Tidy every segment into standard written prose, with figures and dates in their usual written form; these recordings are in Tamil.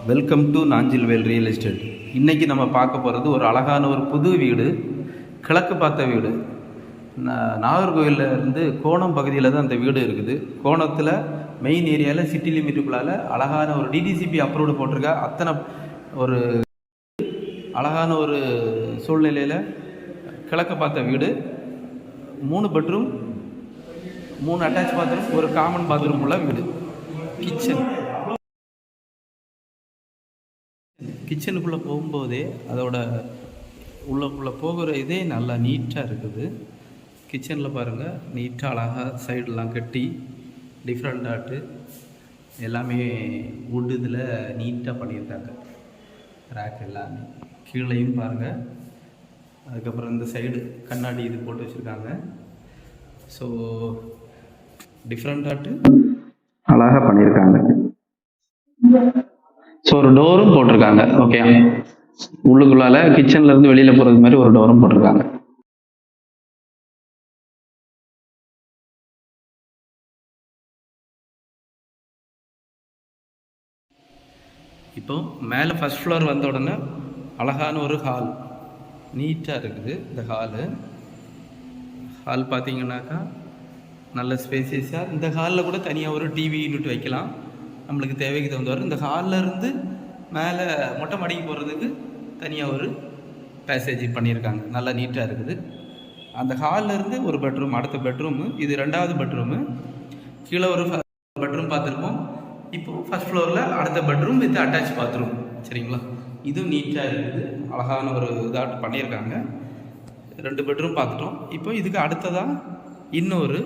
Welcome to Nanjilvel real estate. இன்றைக்கி நம்ம பார்க்க போகிறது ஒரு அழகான ஒரு புது வீடு, கிழக்கு பார்த்த வீடு. நாகர்கோவிலில் இருந்து கோணம் பகுதியில் தான் அந்த வீடு இருக்குது. கோணத்தில் மெயின் ஏரியாவில் சிட்டி லிமிட்டுக்குள்ளால் அழகான ஒரு டிடிசிபி அப்ரூவ்டு போட்டிருக்கா. அத்தனை ஒரு அழகான ஒரு சூழ்நிலையில் கிழக்கு பார்த்த வீடு. 3 பெட்ரூம், 3 அட்டாச் பாத்ரூம், ஒரு காமன் பாத்ரூம் உள்ள வீடு. கிச்சனுக்குள்ளே போகும்போதே அதோட உள்ளக்குள்ளே போகிற இதே நல்லா நீட்டாக இருக்குது. கிச்சனில் பாருங்கள், நீட்டாக அழகாக சைடெலாம் கட்டி டிஃப்ரெண்டாட்டு எல்லாமே வுட் இதில் நீட்டாக பண்ணியிருக்காங்க. ரேக் எல்லாமே கீழேயும் பாருங்கள். அதுக்கப்புறம் இந்த சைடு கண்ணாடி இது போட்டு வச்சுருக்காங்க. ஸோ டிஃப்ரெண்டாட்டு அழகாக பண்ணியிருக்காங்க. ஸோ ஒரு டோரும் போட்டிருக்காங்க. ஓகே, உள்ளுக்குள்ளால கிச்சன்ல இருந்து வெளியில போறது மாதிரி ஒரு டோரும் போட்டிருக்காங்க. இப்போ மேலே ஃபர்ஸ்ட் ஃப்ளோர் வந்த உடனே அழகான ஒரு ஹால் நீட்டாக இருக்குது. இந்த ஹால் பார்த்தீங்கன்னாக்கா நல்ல ஸ்பேசியஸாக. இந்த ஹாலில் கூட தனியாக ஒரு டிவி யூனிட் வைக்கலாம், நம்மளுக்கு தேவைக்கு தகுந்தவாறு. இந்த ஹாலில் இருந்து மேலே மொட்டை மாடிக்கு போகிறதுக்கு தனியாக ஒரு பேசேஜ் பண்ணியிருக்காங்க. நல்லா நீட்டாக இருக்குது. அந்த ஹாலில் இருந்து ஒரு பெட்ரூம், அடுத்த பெட்ரூமு, இது 2வது பெட்ரூமு. கீழே ஒரு பெட்ரூம் பார்த்துருப்போம். இப்போது ஃபஸ்ட் ஃப்ளோரில் அடுத்த பெட்ரூம் வித் அட்டாச் பாத்ரூம். சரிங்களா, இதுவும் நீட்டாக இருக்குது. அழகான ஒரு இதாட்டு பண்ணியிருக்காங்க. 2 பெட்ரூம் பார்த்துட்டோம். இப்போ இதுக்கு அடுத்ததாக இன்னொரு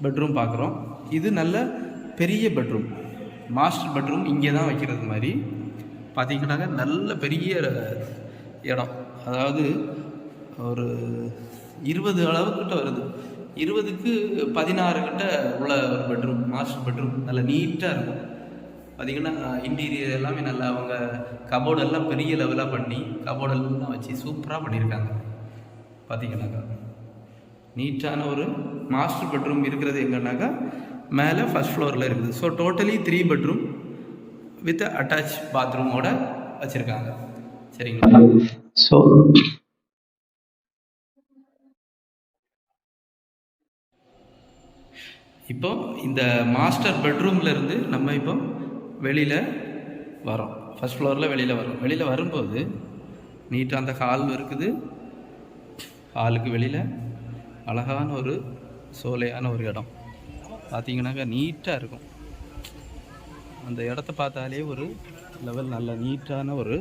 பெட்ரூம் பார்க்குறோம். இது நல்ல பெரிய பெட்ரூம், மாஸ்டர் பெட்ரூம். இங்கே தான் வைக்கிறது மாதிரி பார்த்தீங்கன்னாக்க நல்ல பெரிய இடம். அதாவது ஒரு 20 அளவுக்கிட்ட வருது. 20க்கு 16 கிட்ட உள்ள ஒரு பெட்ரூம், மாஸ்டர் பெட்ரூம். நல்லா நீட்டாக இருக்கும். பார்த்திங்கன்னா இன்டீரியர் எல்லாமே நல்லா, அவங்க கபோர்டெல்லாம் பெரிய லெவலாக பண்ணி கபோர்டெல்லாம் வச்சு சூப்பராக பண்ணியிருக்காங்க. பார்த்திங்கனாக்கா நீட்டான ஒரு மாஸ்டர் பெட்ரூம் இருக்கிறது எங்கன்னாக்கா மேலே ஃபஸ்ட் ஃப்ளோரில் இருக்குது. So totally 3 bedroom with attach பாத்ரூமோட வச்சுருக்காங்க. சரிங்களா. ஸோ இப்போ இந்த மாஸ்டர் பெட்ரூமில் இருந்து நம்ம இப்போ வெளியில் வரோம். ஃபஸ்ட் ஃப்ளோரில் வெளியில் வரோம். வெளியில் வரும்போது நீட்டாக அந்த ஹால் இருக்குது. ஹாலுக்கு வெளியில் அழகான ஒரு சோலையான ஒரு இடம் பார்த்தீங்கன்னாக்கா நீட்டாக இருக்கும். அந்த இடத்த பார்த்தாலே ஒரு லெவல் நல்ல நீட்டான ஒரு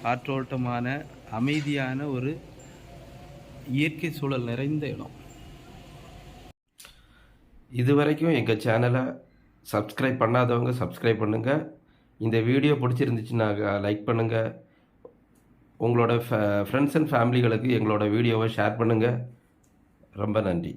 காற்றோட்டமான அமைதியான ஒரு இயற்கை சூழல் நிறைந்த இடம். இது வரைக்கும் எங்கள் சேனலை சப்ஸ்கிரைப் பண்ணாதவங்க சப்ஸ்கிரைப் பண்ணுங்கள். இந்த வீடியோ பிடிச்சிருந்துச்சுன்னா லைக் பண்ணுங்கள். உங்களோட ஃப்ரெண்ட்ஸ் அண்ட் ஃபேமிலிகளுக்கு எங்களோட வீடியோவை ஷேர் பண்ணுங்கள். ரொம்ப நன்றி.